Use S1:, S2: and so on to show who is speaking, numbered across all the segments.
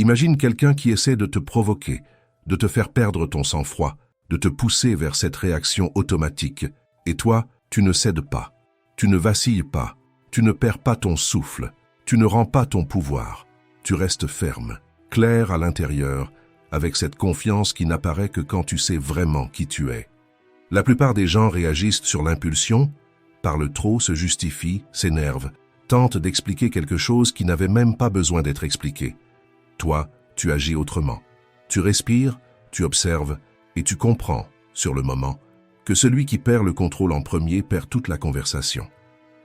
S1: Imagine quelqu'un qui essaie de te provoquer, de te faire perdre ton sang-froid, de te pousser vers cette réaction automatique. Et toi, tu ne cèdes pas, tu ne vacilles pas, tu ne perds pas ton souffle, tu ne rends pas ton pouvoir. Tu restes ferme, clair à l'intérieur, avec cette confiance qui n'apparaît que quand tu sais vraiment qui tu es. La plupart des gens réagissent sur l'impulsion, parlent trop, se justifient, s'énervent, tentent d'expliquer quelque chose qui n'avait même pas besoin d'être expliqué. Toi, tu agis autrement. Tu respires, tu observes et tu comprends, sur le moment, que celui qui perd le contrôle en premier perd toute la conversation.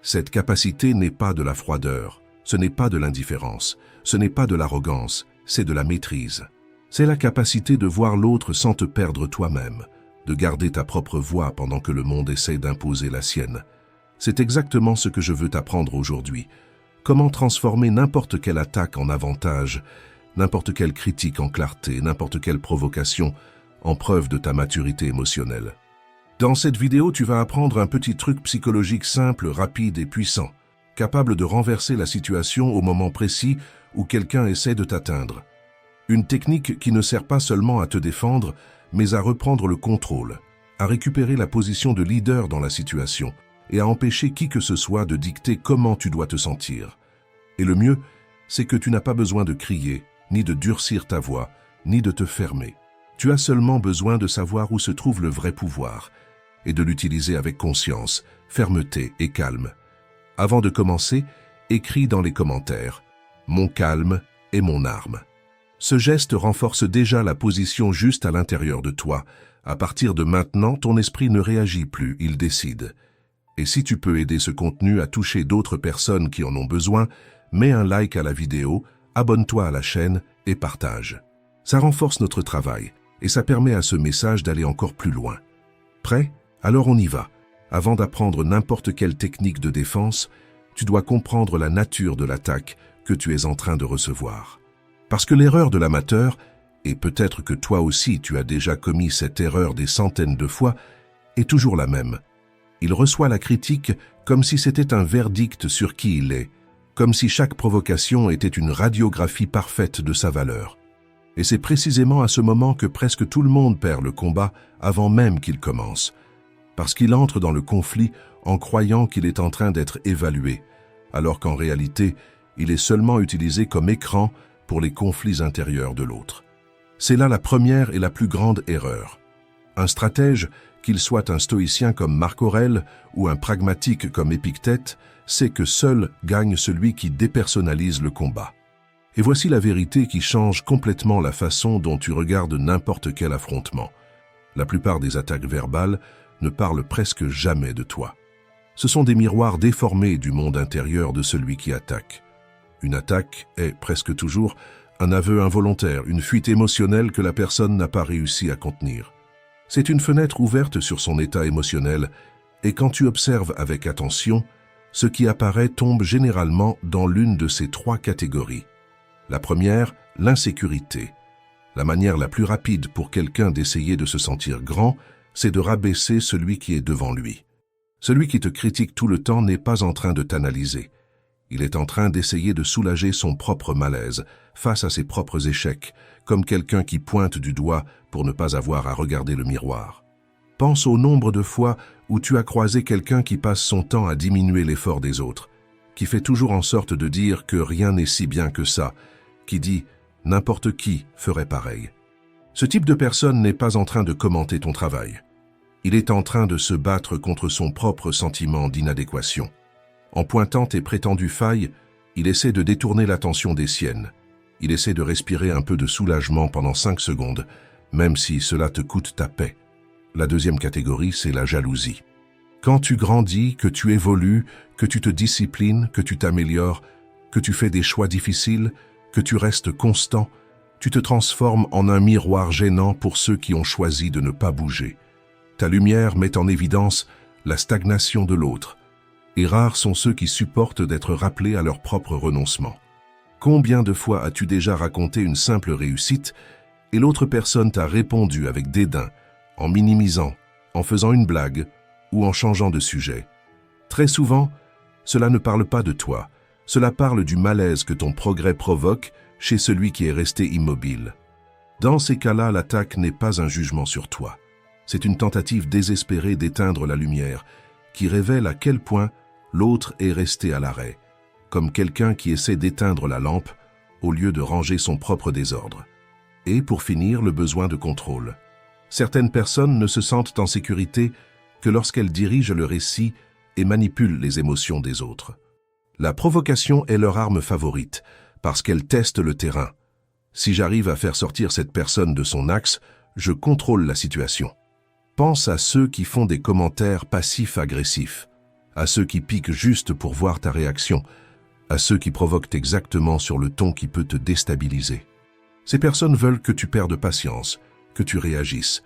S1: Cette capacité n'est pas de la froideur, ce n'est pas de l'indifférence, ce n'est pas de l'arrogance, c'est de la maîtrise. C'est la capacité de voir l'autre sans te perdre toi-même, de garder ta propre voix pendant que le monde essaie d'imposer la sienne. C'est exactement ce que je veux t'apprendre aujourd'hui. Comment transformer n'importe quelle attaque en avantage, n'importe quelle critique en clarté, n'importe quelle provocation en preuve de ta maturité émotionnelle. Dans cette vidéo, tu vas apprendre un petit truc psychologique simple, rapide et puissant, capable de renverser la situation au moment précis où quelqu'un essaie de t'atteindre. Une technique qui ne sert pas seulement à te défendre, mais à reprendre le contrôle, à récupérer la position de leader dans la situation et à empêcher qui que ce soit de dicter comment tu dois te sentir. Et le mieux, c'est que tu n'as pas besoin de crier, ni de durcir ta voix, ni de te fermer. Tu as seulement besoin de savoir où se trouve le vrai pouvoir et de l'utiliser avec conscience, fermeté et calme. Avant de commencer, écris dans les commentaires « Mon calme est mon arme ». Ce geste renforce déjà la position juste à l'intérieur de toi. À partir de maintenant, ton esprit ne réagit plus, il décide. Et si tu peux aider ce contenu à toucher d'autres personnes qui en ont besoin, mets un like à la vidéo, abonne-toi à la chaîne et partage. Ça renforce notre travail et ça permet à ce message d'aller encore plus loin. Prêt? Alors on y va. Avant d'apprendre n'importe quelle technique de défense, tu dois comprendre la nature de l'attaque que tu es en train de recevoir. Parce que l'erreur de l'amateur, et peut-être que toi aussi tu as déjà commis cette erreur des centaines de fois, est toujours la même. Il reçoit la critique comme si c'était un verdict sur qui il est, comme si chaque provocation était une radiographie parfaite de sa valeur. Et c'est précisément à ce moment que presque tout le monde perd le combat avant même qu'il commence, parce qu'il entre dans le conflit en croyant qu'il est en train d'être évalué, alors qu'en réalité, il est seulement utilisé comme écran pour les conflits intérieurs de l'autre. C'est là la première et la plus grande erreur. Un stratège, qu'il soit un stoïcien comme Marc Aurèle ou un pragmatique comme Épictète, sait que seul gagne celui qui dépersonnalise le combat. Et voici la vérité qui change complètement la façon dont tu regardes n'importe quel affrontement. La plupart des attaques verbales ne parlent presque jamais de toi. Ce sont des miroirs déformés du monde intérieur de celui qui attaque. Une attaque est, presque toujours, un aveu involontaire, une fuite émotionnelle que la personne n'a pas réussi à contenir. C'est une fenêtre ouverte sur son état émotionnel, et quand tu observes avec attention, ce qui apparaît tombe généralement dans l'une de ces trois catégories. La première, l'insécurité. La manière la plus rapide pour quelqu'un d'essayer de se sentir grand, c'est de rabaisser celui qui est devant lui. Celui qui te critique tout le temps n'est pas en train de t'analyser. Il est en train d'essayer de soulager son propre malaise face à ses propres échecs, comme quelqu'un qui pointe du doigt pour ne pas avoir à regarder le miroir. Pense au nombre de fois où tu as croisé quelqu'un qui passe son temps à diminuer l'effort des autres, qui fait toujours en sorte de dire que rien n'est si bien que ça, qui dit « n'importe qui ferait pareil ». Ce type de personne n'est pas en train de commenter ton travail. Il est en train de se battre contre son propre sentiment d'inadéquation. En pointant tes prétendues failles, il essaie de détourner l'attention des siennes. Il essaie de respirer un peu de soulagement pendant 5 secondes, même si cela te coûte ta paix. La deuxième catégorie, c'est la jalousie. Quand tu grandis, que tu évolues, que tu te disciplines, que tu t'améliores, que tu fais des choix difficiles, que tu restes constant, tu te transformes en un miroir gênant pour ceux qui ont choisi de ne pas bouger. Ta lumière met en évidence la stagnation de l'autre, et rares sont ceux qui supportent d'être rappelés à leur propre renoncement. Combien de fois as-tu déjà raconté une simple réussite et l'autre personne t'a répondu avec dédain, en minimisant, en faisant une blague ou en changeant de sujet? Très souvent, cela ne parle pas de toi, cela parle du malaise que ton progrès provoque chez celui qui est resté immobile. Dans ces cas-là, l'attaque n'est pas un jugement sur toi. C'est une tentative désespérée d'éteindre la lumière, qui révèle à quel point l'autre est resté à l'arrêt, comme quelqu'un qui essaie d'éteindre la lampe au lieu de ranger son propre désordre. Et pour finir, le besoin de contrôle. Certaines personnes ne se sentent en sécurité que lorsqu'elles dirigent le récit et manipulent les émotions des autres. La provocation est leur arme favorite, parce qu'elle teste le terrain. Si j'arrive à faire sortir cette personne de son axe, je contrôle la situation. Pense à ceux qui font des commentaires passifs-agressifs, à ceux qui piquent juste pour voir ta réaction, à ceux qui provoquent exactement sur le ton qui peut te déstabiliser. Ces personnes veulent que tu perdes patience, que tu réagisses,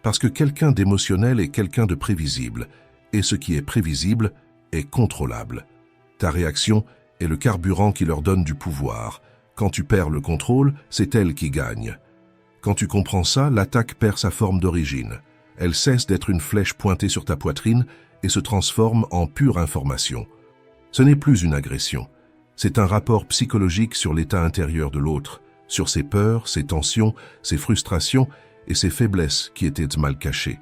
S1: parce que quelqu'un d'émotionnel est quelqu'un de prévisible, et ce qui est prévisible est contrôlable. Ta réaction est le carburant qui leur donne du pouvoir. Quand tu perds le contrôle, c'est elle qui gagne. Quand tu comprends ça, l'attaque perd sa forme d'origine. Elle cesse d'être une flèche pointée sur ta poitrine et se transforme en pure information. Ce n'est plus une agression. C'est un rapport psychologique sur l'état intérieur de l'autre, sur ses peurs, ses tensions, ses frustrations et ses faiblesses qui étaient mal cachées.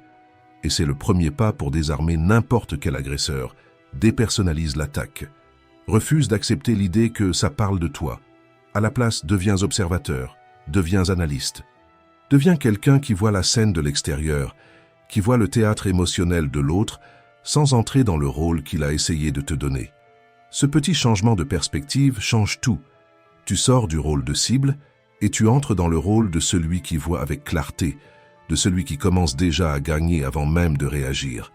S1: Et c'est le premier pas pour désarmer n'importe quel agresseur. Dépersonnalise l'attaque. Refuse d'accepter l'idée que ça parle de toi. À la place, deviens observateur, deviens analyste. Deviens quelqu'un qui voit la scène de l'extérieur, qui voit le théâtre émotionnel de l'autre sans entrer dans le rôle qu'il a essayé de te donner. Ce petit changement de perspective change tout. Tu sors du rôle de cible et tu entres dans le rôle de celui qui voit avec clarté, de celui qui commence déjà à gagner avant même de réagir.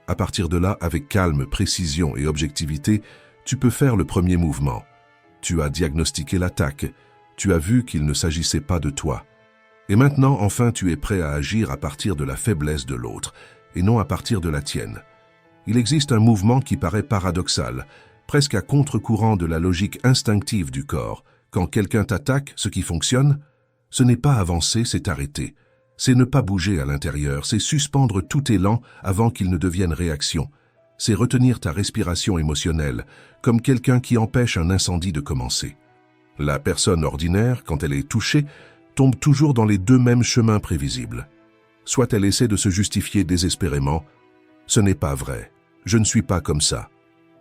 S1: À partir de là, avec calme, précision et objectivité, tu peux faire le premier mouvement. Tu as diagnostiqué l'attaque, tu as vu qu'il ne s'agissait pas de toi. Et maintenant, enfin, tu es prêt à agir à partir de la faiblesse de l'autre, et non à partir de la tienne. Il existe un mouvement qui paraît paradoxal, presque à contre-courant de la logique instinctive du corps. Quand quelqu'un t'attaque, ce qui fonctionne, ce n'est pas avancer, c'est arrêter. C'est ne pas bouger à l'intérieur, c'est suspendre tout élan avant qu'il ne devienne réaction. C'est retenir ta respiration émotionnelle, comme quelqu'un qui empêche un incendie de commencer. La personne ordinaire, quand elle est touchée, tombe toujours dans les deux mêmes chemins prévisibles. Soit elle essaie de se justifier désespérément, « ce n'est pas vrai, je ne suis pas comme ça »,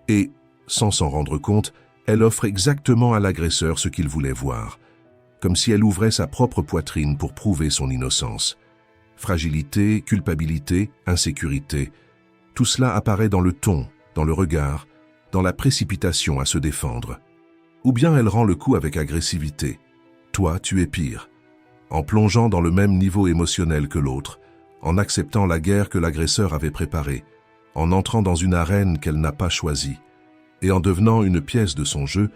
S1: et, sans s'en rendre compte, elle offre exactement à l'agresseur ce qu'il voulait voir, comme si elle ouvrait sa propre poitrine pour prouver son innocence. Fragilité, culpabilité, insécurité, tout cela apparaît dans le ton, dans le regard, dans la précipitation à se défendre. Ou bien elle rend le coup avec agressivité. Toi, tu es pire. En plongeant dans le même niveau émotionnel que l'autre, en acceptant la guerre que l'agresseur avait préparée, en entrant dans une arène qu'elle n'a pas choisie, et en devenant une pièce de son jeu,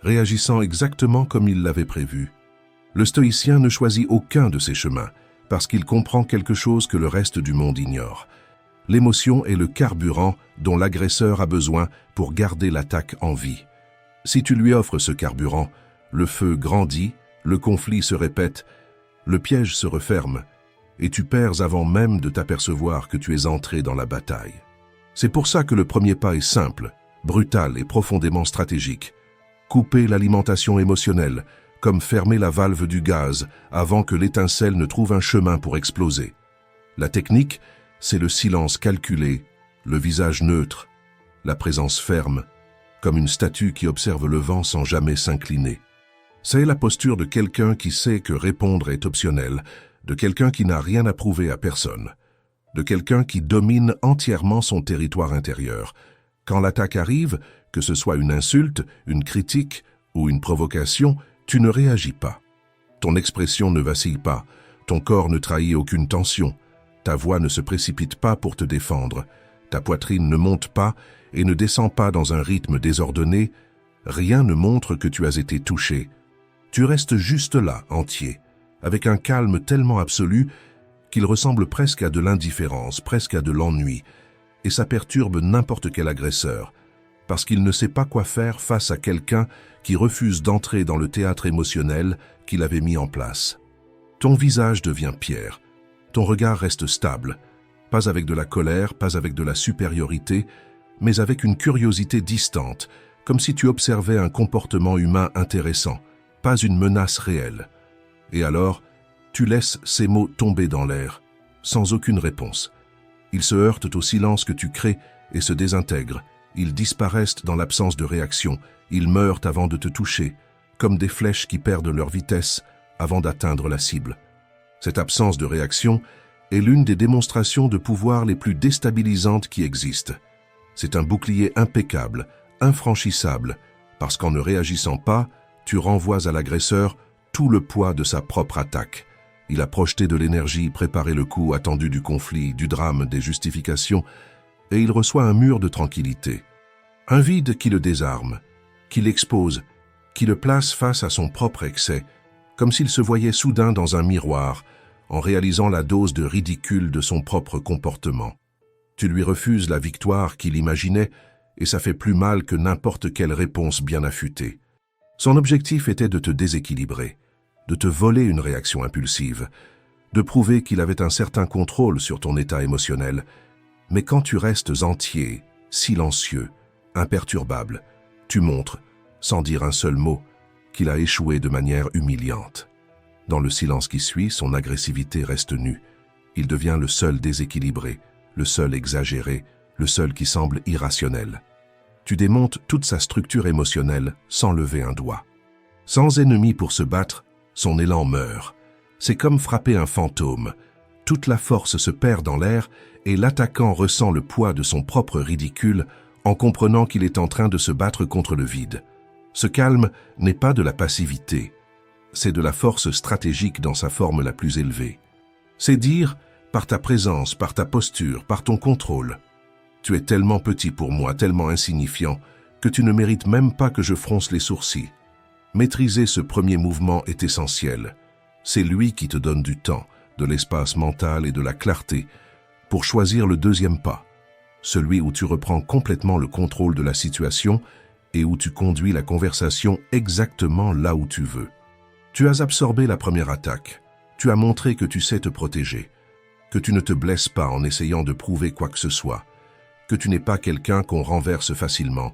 S1: réagissant exactement comme il l'avait prévu. Le stoïcien ne choisit aucun de ces chemins, parce qu'il comprend quelque chose que le reste du monde ignore. L'émotion est le carburant dont l'agresseur a besoin pour garder l'attaque en vie. Si tu lui offres ce carburant, le feu grandit, le conflit se répète, le piège se referme, et tu perds avant même de t'apercevoir que tu es entré dans la bataille. C'est pour ça que le premier pas est simple, brutal et profondément stratégique. Couper l'alimentation émotionnelle, comme fermer la valve du gaz avant que l'étincelle ne trouve un chemin pour exploser. La technique, c'est le silence calculé, le visage neutre, la présence ferme, comme une statue qui observe le vent sans jamais s'incliner. C'est la posture de quelqu'un qui sait que répondre est optionnel, de quelqu'un qui n'a rien à prouver à personne, de quelqu'un qui domine entièrement son territoire intérieur. Quand l'attaque arrive, que ce soit une insulte, une critique ou une provocation, tu ne réagis pas. Ton expression ne vacille pas, ton corps ne trahit aucune tension, ta voix ne se précipite pas pour te défendre, ta poitrine ne monte pas et ne descend pas dans un rythme désordonné, rien ne montre que tu as été touché. Tu restes juste là, entier, avec un calme tellement absolu qu'il ressemble presque à de l'indifférence, presque à de l'ennui, et ça perturbe n'importe quel agresseur, parce qu'il ne sait pas quoi faire face à quelqu'un qui refuse d'entrer dans le théâtre émotionnel qu'il avait mis en place. Ton visage devient pierre, ton regard reste stable, pas avec de la colère, pas avec de la supériorité, mais avec une curiosité distante, comme si tu observais un comportement humain intéressant, pas une menace réelle. Et alors, tu laisses ces mots tomber dans l'air, sans aucune réponse. Ils se heurtent au silence que tu crées et se désintègrent. Ils disparaissent dans l'absence de réaction. Ils meurent avant de te toucher, comme des flèches qui perdent leur vitesse avant d'atteindre la cible. Cette absence de réaction est l'une des démonstrations de pouvoir les plus déstabilisantes qui existent. C'est un bouclier impeccable, infranchissable, parce qu'en ne réagissant pas, tu renvoies à l'agresseur tout le poids de sa propre attaque. Il a projeté de l'énergie, préparé le coup attendu du conflit, du drame, des justifications, et il reçoit un mur de tranquillité. Un vide qui le désarme, qui l'expose, qui le place face à son propre excès, comme s'il se voyait soudain dans un miroir, en réalisant la dose de ridicule de son propre comportement. Tu lui refuses la victoire qu'il imaginait, et ça fait plus mal que n'importe quelle réponse bien affûtée. Son objectif était de te déséquilibrer, de te voler une réaction impulsive, de prouver qu'il avait un certain contrôle sur ton état émotionnel. Mais quand tu restes entier, silencieux, imperturbable, tu montres, sans dire un seul mot, qu'il a échoué de manière humiliante. Dans le silence qui suit, son agressivité reste nue. Il devient le seul déséquilibré, le seul exagéré, le seul qui semble irrationnel. Tu démontes toute sa structure émotionnelle sans lever un doigt. Sans ennemi pour se battre, son élan meurt. C'est comme frapper un fantôme. Toute la force se perd dans l'air et l'attaquant ressent le poids de son propre ridicule en comprenant qu'il est en train de se battre contre le vide. Ce calme n'est pas de la passivité, c'est de la force stratégique dans sa forme la plus élevée. C'est dire, par ta présence, par ta posture, par ton contrôle, « Tu es tellement petit pour moi, tellement insignifiant, que tu ne mérites même pas que je fronce les sourcils. » Maîtriser ce premier mouvement est essentiel. C'est lui qui te donne du temps, de l'espace mental et de la clarté pour choisir le deuxième pas, celui où tu reprends complètement le contrôle de la situation et où tu conduis la conversation exactement là où tu veux. Tu as absorbé la première attaque, tu as montré que tu sais te protéger, que tu ne te blesses pas en essayant de prouver quoi que ce soit, que tu n'es pas quelqu'un qu'on renverse facilement,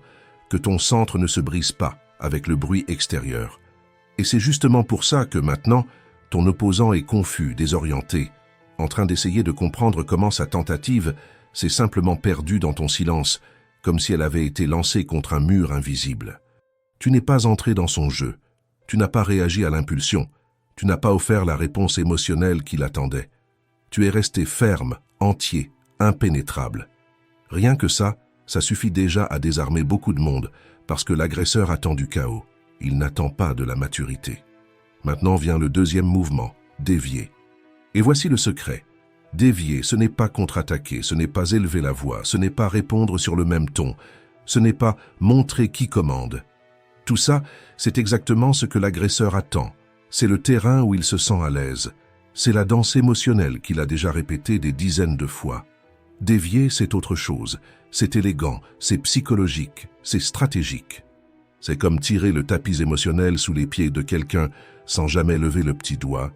S1: que ton centre ne se brise pas avec le bruit extérieur. Et c'est justement pour ça que maintenant, ton opposant est confus, désorienté, en train d'essayer de comprendre comment sa tentative s'est simplement perdue dans ton silence, comme si elle avait été lancée contre un mur invisible. Tu n'es pas entré dans son jeu, tu n'as pas réagi à l'impulsion, tu n'as pas offert la réponse émotionnelle qu'il attendait. Tu es resté ferme, entier, impénétrable. Rien que ça suffit déjà à désarmer beaucoup de monde, parce que l'agresseur attend du chaos. Il n'attend pas de la maturité. Maintenant vient le deuxième mouvement, dévier. Et voici le secret. Dévier, ce n'est pas contre-attaquer, ce n'est pas élever la voix, ce n'est pas répondre sur le même ton, ce n'est pas montrer qui commande. Tout ça, c'est exactement ce que l'agresseur attend. C'est le terrain où il se sent à l'aise. C'est la danse émotionnelle qu'il a déjà répétée des dizaines de fois. Dévier, c'est autre chose. C'est élégant, c'est psychologique, c'est stratégique. C'est comme tirer le tapis émotionnel sous les pieds de quelqu'un sans jamais lever le petit doigt.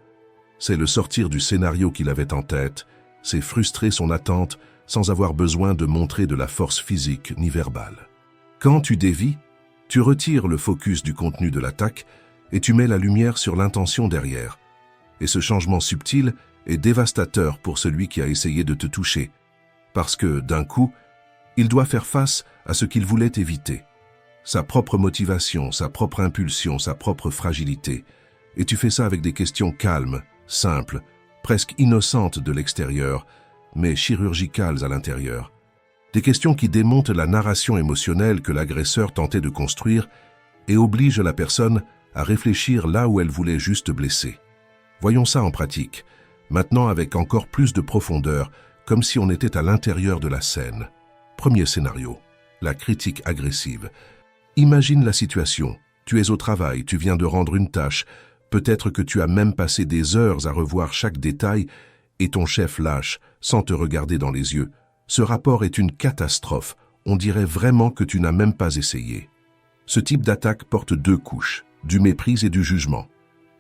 S1: C'est le sortir du scénario qu'il avait en tête. C'est frustrer son attente sans avoir besoin de montrer de la force physique ni verbale. Quand tu dévies, tu retires le focus du contenu de l'attaque et tu mets la lumière sur l'intention derrière. Et ce changement subtil est dévastateur pour celui qui a essayé de te toucher, parce que, d'un coup, il doit faire face à ce qu'il voulait éviter. Sa propre motivation, sa propre impulsion, sa propre fragilité. Et tu fais ça avec des questions calmes, simples, presque innocentes de l'extérieur, mais chirurgicales à l'intérieur. Des questions qui démontent la narration émotionnelle que l'agresseur tentait de construire et obligent la personne à réfléchir là où elle voulait juste blesser. Voyons ça en pratique, maintenant avec encore plus de profondeur, comme si on était à l'intérieur de la scène. Premier scénario, la critique agressive. Imagine la situation, tu es au travail, tu viens de rendre une tâche, peut-être que tu as même passé des heures à revoir chaque détail et ton chef lâche, sans te regarder dans les yeux. Ce rapport est une catastrophe, on dirait vraiment que tu n'as même pas essayé. Ce type d'attaque porte deux couches, du mépris et du jugement.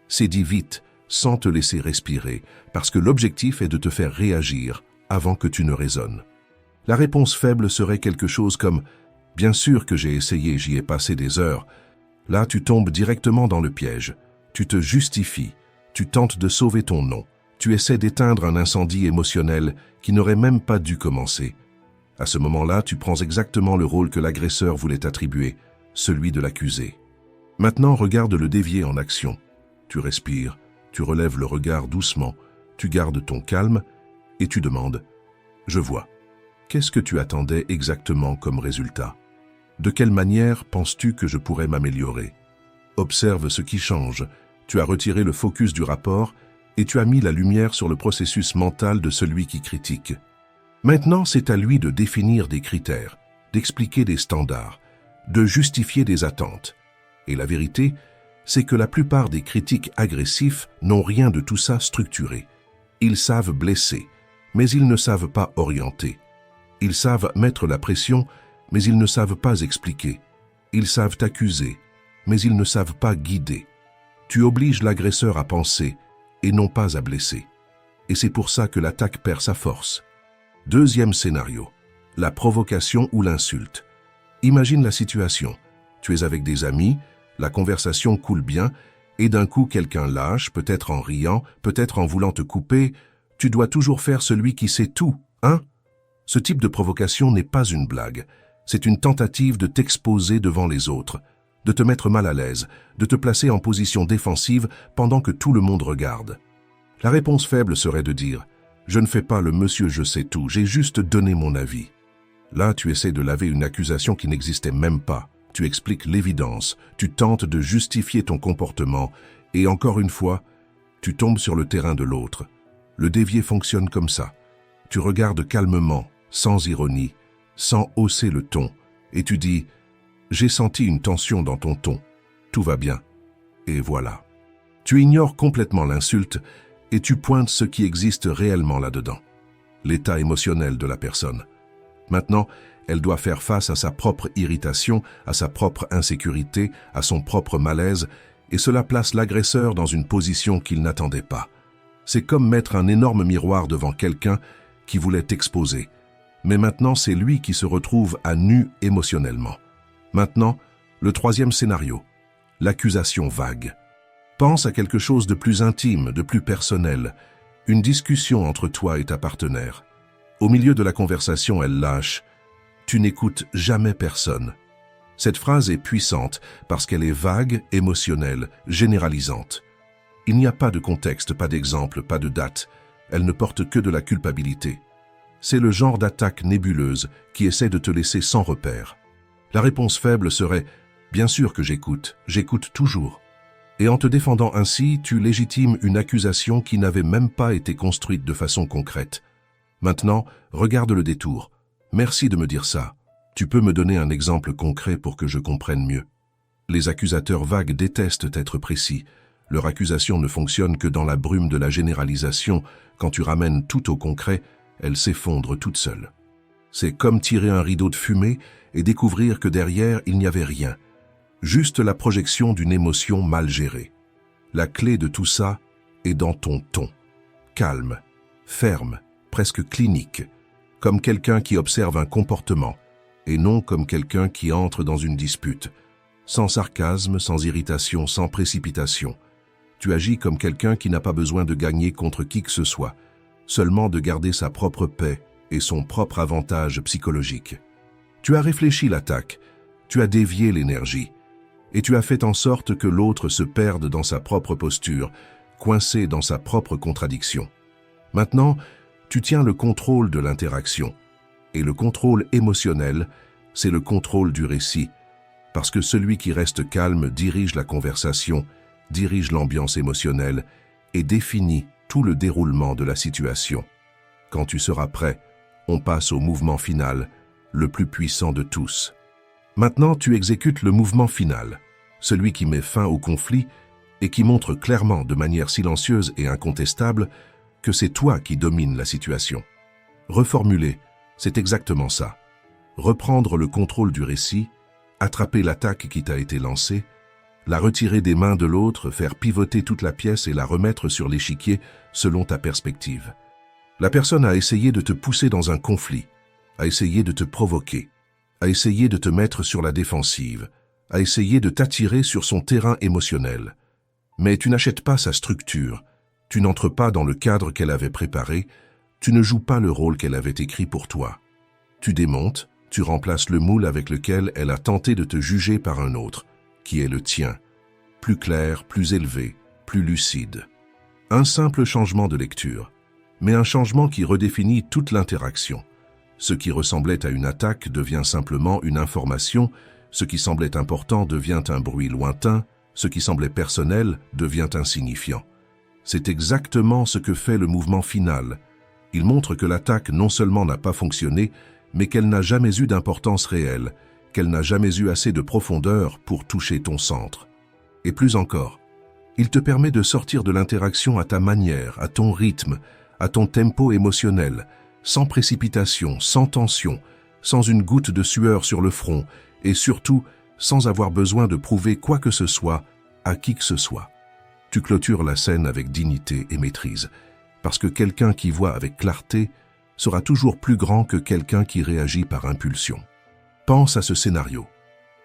S1: C'est dit vite, sans te laisser respirer, parce que l'objectif est de te faire réagir avant que tu ne raisonnes. La réponse faible serait quelque chose comme « Bien sûr que j'ai essayé, j'y ai passé des heures ». Là, tu tombes directement dans le piège. Tu te justifies. Tu tentes de sauver ton nom. Tu essaies d'éteindre un incendie émotionnel qui n'aurait même pas dû commencer. À ce moment-là, tu prends exactement le rôle que l'agresseur voulait attribuer, celui de l'accusé. Maintenant, regarde le dévier en action. Tu respires, tu relèves le regard doucement, tu gardes ton calme et tu demandes « Je vois. Qu'est-ce que tu attendais exactement comme résultat? De quelle manière penses-tu que je pourrais m'améliorer? Observe ce qui change. Tu as retiré le focus du rapport et tu as mis la lumière sur le processus mental de celui qui critique. Maintenant, c'est à lui de définir des critères, d'expliquer des standards, de justifier des attentes. Et la vérité, c'est que la plupart des critiques agressifs n'ont rien de tout ça structuré. Ils savent blesser, mais ils ne savent pas orienter. Ils savent mettre la pression, mais ils ne savent pas expliquer. Ils savent accuser, mais ils ne savent pas guider. Tu obliges l'agresseur à penser et non pas à blesser. Et c'est pour ça que l'attaque perd sa force. Deuxième scénario, la provocation ou l'insulte. Imagine la situation. Tu es avec des amis, la conversation coule bien, et d'un coup quelqu'un lâche, peut-être en riant, peut-être en voulant te couper. Tu dois toujours faire celui qui sait tout, hein? Ce type de provocation n'est pas une blague. C'est une tentative de t'exposer devant les autres, de te mettre mal à l'aise, de te placer en position défensive pendant que tout le monde regarde. La réponse faible serait de dire « Je ne fais pas le monsieur je sais tout, j'ai juste donné mon avis ». Là, tu essaies de laver une accusation qui n'existait même pas. Tu expliques l'évidence, tu tentes de justifier ton comportement et encore une fois, tu tombes sur le terrain de l'autre. Le dévier fonctionne comme ça. Tu regardes calmement, sans ironie, sans hausser le ton, et tu dis « J'ai senti une tension dans ton ton, tout va bien ». Et voilà. Tu ignores complètement l'insulte et tu pointes ce qui existe réellement là-dedans. L'état émotionnel de la personne. Maintenant, elle doit faire face à sa propre irritation, à sa propre insécurité, à son propre malaise, et cela place l'agresseur dans une position qu'il n'attendait pas. C'est comme mettre un énorme miroir devant quelqu'un qui voulait t'exposer. Mais maintenant, c'est lui qui se retrouve à nu émotionnellement. Maintenant, le troisième scénario, l'accusation vague. Pense à quelque chose de plus intime, de plus personnel, une discussion entre toi et ta partenaire. Au milieu de la conversation, elle lâche « Tu n'écoutes jamais personne ». Cette phrase est puissante parce qu'elle est vague, émotionnelle, généralisante. Il n'y a pas de contexte, pas d'exemple, pas de date. Elle ne porte que de la culpabilité. C'est le genre d'attaque nébuleuse qui essaie de te laisser sans repère. La réponse faible serait « Bien sûr que j'écoute toujours ». Et en te défendant ainsi, tu légitimes une accusation qui n'avait même pas été construite de façon concrète. Maintenant, regarde le détour. Merci de me dire ça. Tu peux me donner un exemple concret pour que je comprenne mieux. Les accusateurs vagues détestent être précis. Leur accusation ne fonctionne que dans la brume de la généralisation. Quand tu ramènes tout au concret, elle s'effondre toute seule. C'est comme tirer un rideau de fumée et découvrir que derrière, il n'y avait rien. Juste la projection d'une émotion mal gérée. La clé de tout ça est dans ton ton. Calme, ferme, presque clinique, comme quelqu'un qui observe un comportement, et non comme quelqu'un qui entre dans une dispute. Sans sarcasme, sans irritation, sans précipitation. Tu agis comme quelqu'un qui n'a pas besoin de gagner contre qui que ce soit, seulement de garder sa propre paix et son propre avantage psychologique. Tu as réfléchi l'attaque, tu as dévié l'énergie, et tu as fait en sorte que l'autre se perde dans sa propre posture, coincé dans sa propre contradiction. Maintenant, tu tiens le contrôle de l'interaction. Et le contrôle émotionnel, c'est le contrôle du récit, parce que celui qui reste calme dirige la conversation, dirige l'ambiance émotionnelle et définit tout le déroulement de la situation. Quand tu seras prêt, on passe au mouvement final, le plus puissant de tous. Maintenant, tu exécutes le mouvement final, celui qui met fin au conflit et qui montre clairement de manière silencieuse et incontestable que c'est toi qui domines la situation. Reformuler, c'est exactement ça. Reprendre le contrôle du récit, attraper l'attaque qui t'a été lancée, la retirer des mains de l'autre, faire pivoter toute la pièce et la remettre sur l'échiquier selon ta perspective. La personne a essayé de te pousser dans un conflit, a essayé de te provoquer, a essayé de te mettre sur la défensive, à essayer de t'attirer sur son terrain émotionnel. Mais tu n'achètes pas sa structure, tu n'entres pas dans le cadre qu'elle avait préparé, tu ne joues pas le rôle qu'elle avait écrit pour toi. Tu démontes, tu remplaces le moule avec lequel elle a tenté de te juger par un autre, qui est le tien, plus clair, plus élevé, plus lucide. Un simple changement de lecture, mais un changement qui redéfinit toute l'interaction. Ce qui ressemblait à une attaque devient simplement une information, ce qui semblait important devient un bruit lointain, ce qui semblait personnel devient insignifiant. C'est exactement ce que fait le mouvement final. Il montre que l'attaque non seulement n'a pas fonctionné, mais qu'elle n'a jamais eu d'importance réelle, qu'elle n'a jamais eu assez de profondeur pour toucher ton centre. Et plus encore, il te permet de sortir de l'interaction à ta manière, à ton rythme, à ton tempo émotionnel, sans précipitation, sans tension, sans une goutte de sueur sur le front, et surtout sans avoir besoin de prouver quoi que ce soit à qui que ce soit. Tu clôtures la scène avec dignité et maîtrise, parce que quelqu'un qui voit avec clarté sera toujours plus grand que quelqu'un qui réagit par impulsion. Pense à ce scénario.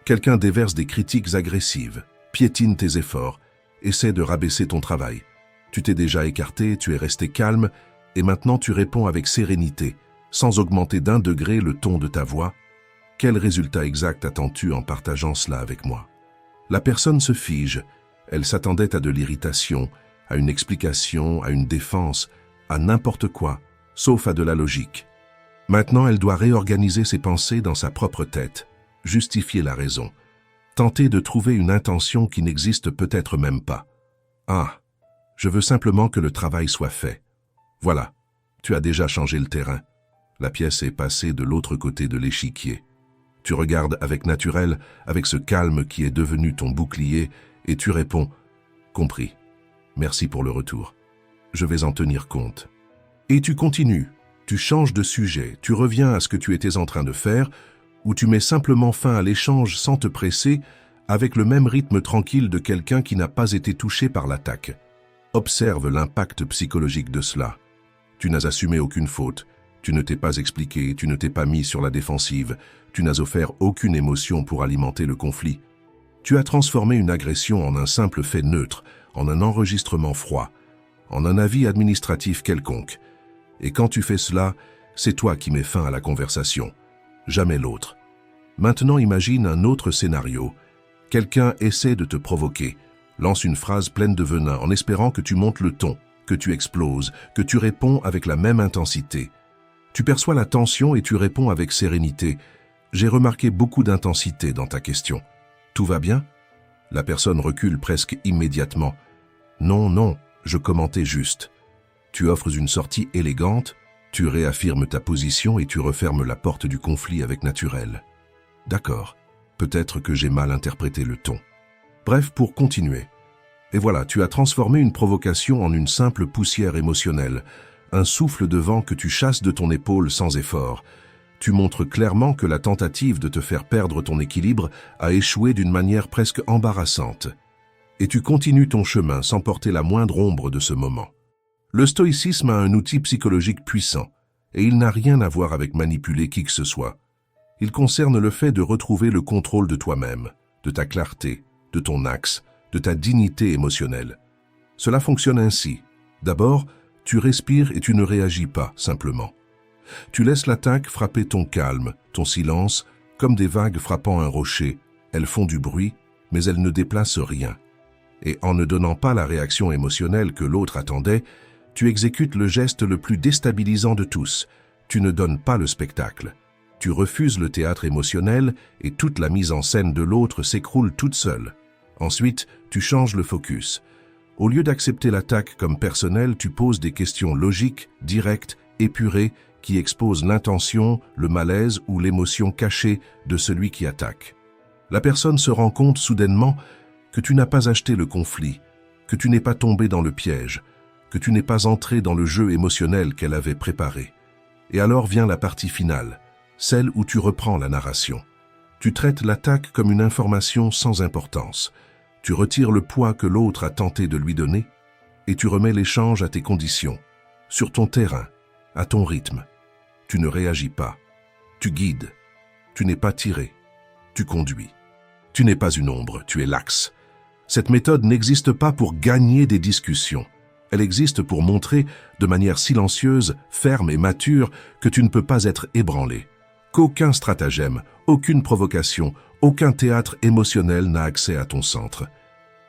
S1: Quelqu'un déverse des critiques agressives, piétine tes efforts, essaie de rabaisser ton travail. Tu t'es déjà écarté, tu es resté calme, et maintenant tu réponds avec sérénité, sans augmenter d'1 degré le ton de ta voix. Quel résultat exact attends-tu en partageant cela avec moi? La personne se fige, elle s'attendait à de l'irritation, à une explication, à une défense, à n'importe quoi, sauf à de la logique. Maintenant, elle doit réorganiser ses pensées dans sa propre tête, justifier la raison, tenter de trouver une intention qui n'existe peut-être même pas. Ah, je veux simplement que le travail soit fait. Voilà, tu as déjà changé le terrain. La pièce est passée de l'autre côté de l'échiquier. Tu regardes avec naturel, avec ce calme qui est devenu ton bouclier, et tu réponds « Compris. Merci pour le retour. Je vais en tenir compte. » Et tu continues, tu changes de sujet, tu reviens à ce que tu étais en train de faire, ou tu mets simplement fin à l'échange sans te presser, avec le même rythme tranquille de quelqu'un qui n'a pas été touché par l'attaque. Observe l'impact psychologique de cela. Tu n'as assumé aucune faute, tu ne t'es pas expliqué, tu ne t'es pas mis sur la défensive, tu n'as offert aucune émotion pour alimenter le conflit. Tu as transformé une agression en un simple fait neutre, en un enregistrement froid, en un avis administratif quelconque. Et quand tu fais cela, c'est toi qui mets fin à la conversation, jamais l'autre. Maintenant imagine un autre scénario. Quelqu'un essaie de te provoquer, lance une phrase pleine de venin en espérant que tu montes le ton, que tu exploses, que tu réponds avec la même intensité. Tu perçois la tension et tu réponds avec sérénité. J'ai remarqué beaucoup d'intensité dans ta question. Tout va bien? La personne recule presque immédiatement. Non, non, je commentais juste. Tu offres une sortie élégante, tu réaffirmes ta position et tu refermes la porte du conflit avec naturel. D'accord, peut-être que j'ai mal interprété le ton. Bref, pour continuer. Et voilà, tu as transformé une provocation en une simple poussière émotionnelle, un souffle de vent que tu chasses de ton épaule sans effort. Tu montres clairement que la tentative de te faire perdre ton équilibre a échoué d'une manière presque embarrassante. Et tu continues ton chemin sans porter la moindre ombre de ce moment. Le stoïcisme a un outil psychologique puissant, et il n'a rien à voir avec manipuler qui que ce soit. Il concerne le fait de retrouver le contrôle de toi-même, de ta clarté, de ton axe, de ta dignité émotionnelle. Cela fonctionne ainsi. D'abord, tu respires et tu ne réagis pas, simplement. Tu laisses l'attaque frapper ton calme, ton silence, comme des vagues frappant un rocher. Elles font du bruit, mais elles ne déplacent rien. Et en ne donnant pas la réaction émotionnelle que l'autre attendait, tu exécutes le geste le plus déstabilisant de tous. Tu ne donnes pas le spectacle. Tu refuses le théâtre émotionnel et toute la mise en scène de l'autre s'écroule toute seule. Ensuite, tu changes le focus. Au lieu d'accepter l'attaque comme personnelle, tu poses des questions logiques, directes, épurées, qui exposent l'intention, le malaise ou l'émotion cachée de celui qui attaque. La personne se rend compte soudainement que tu n'as pas acheté le conflit, que tu n'es pas tombé dans le piège, que tu n'es pas entré dans le jeu émotionnel qu'elle avait préparé. Et alors vient la partie finale, celle où tu reprends la narration. Tu traites l'attaque comme une information sans importance. Tu retires le poids que l'autre a tenté de lui donner et tu remets l'échange à tes conditions, sur ton terrain, à ton rythme. Tu ne réagis pas. Tu guides. Tu n'es pas tiré. Tu conduis. Tu n'es pas une ombre, tu es l'axe. Cette méthode n'existe pas pour gagner des discussions. Elle existe pour montrer, de manière silencieuse, ferme et mature, que tu ne peux pas être ébranlé. Qu'aucun stratagème, aucune provocation, aucun théâtre émotionnel n'a accès à ton centre.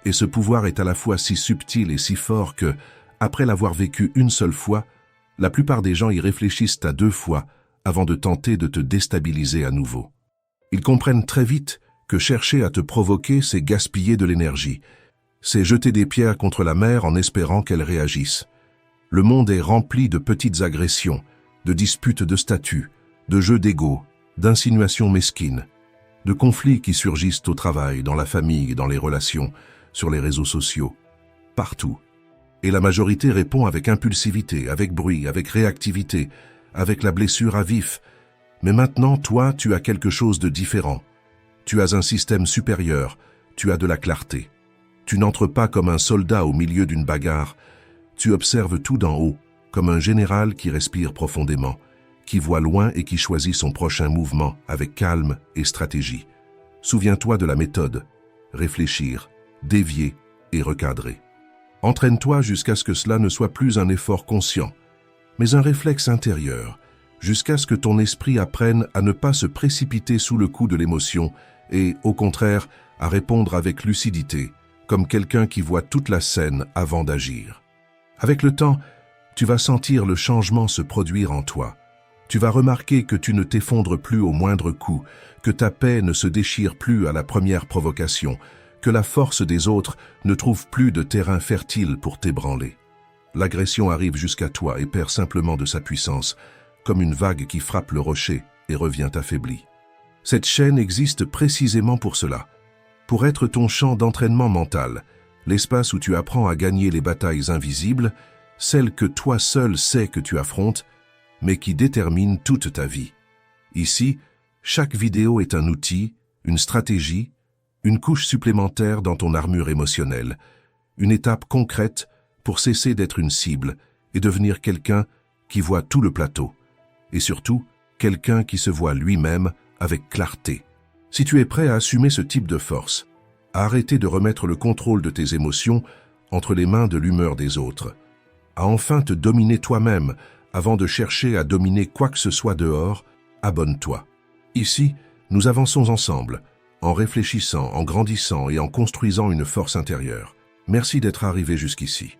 S1: Et ce pouvoir est à la fois si subtil et si fort que, après l'avoir vécu une seule fois, la plupart des gens y réfléchissent à 2 fois avant de tenter de te déstabiliser à nouveau. Ils comprennent très vite que chercher à te provoquer, c'est gaspiller de l'énergie. C'est jeter des pierres contre la mer en espérant qu'elle réagisse. Le monde est rempli de petites agressions, de disputes de statut, de jeux d'ego, d'insinuations mesquines, de conflits qui surgissent au travail, dans la famille, dans les relations, sur les réseaux sociaux, partout. Et la majorité répond avec impulsivité, avec bruit, avec réactivité, avec la blessure à vif. Mais maintenant, toi, tu as quelque chose de différent. Tu as un système supérieur, tu as de la clarté. Tu n'entres pas comme un soldat au milieu d'une bagarre. Tu observes tout d'en haut, comme un général qui respire profondément, qui voit loin et qui choisit son prochain mouvement avec calme et stratégie. Souviens-toi de la méthode. Réfléchir, dévier et recadrer. Entraîne-toi jusqu'à ce que cela ne soit plus un effort conscient, mais un réflexe intérieur, jusqu'à ce que ton esprit apprenne à ne pas se précipiter sous le coup de l'émotion et, au contraire, à répondre avec lucidité, comme quelqu'un qui voit toute la scène avant d'agir. Avec le temps, tu vas sentir le changement se produire en toi. Tu vas remarquer que tu ne t'effondres plus au moindre coup, que ta paix ne se déchire plus à la première provocation, que la force des autres ne trouve plus de terrain fertile pour t'ébranler. L'agression arrive jusqu'à toi et perd simplement de sa puissance, comme une vague qui frappe le rocher et revient affaiblie. Cette chaîne existe précisément pour cela, pour être ton champ d'entraînement mental, l'espace où tu apprends à gagner les batailles invisibles, celles que toi seul sais que tu affrontes, mais qui déterminent toute ta vie. Ici, chaque vidéo est un outil, une stratégie, une couche supplémentaire dans ton armure émotionnelle, une étape concrète pour cesser d'être une cible et devenir quelqu'un qui voit tout le plateau, et surtout, quelqu'un qui se voit lui-même avec clarté. Si tu es prêt à assumer ce type de force, à arrêter de remettre le contrôle de tes émotions entre les mains de l'humeur des autres, à enfin te dominer toi-même avant de chercher à dominer quoi que ce soit dehors, abonne-toi. Ici, nous avançons ensemble, en réfléchissant, en grandissant et en construisant une force intérieure. Merci d'être arrivé jusqu'ici.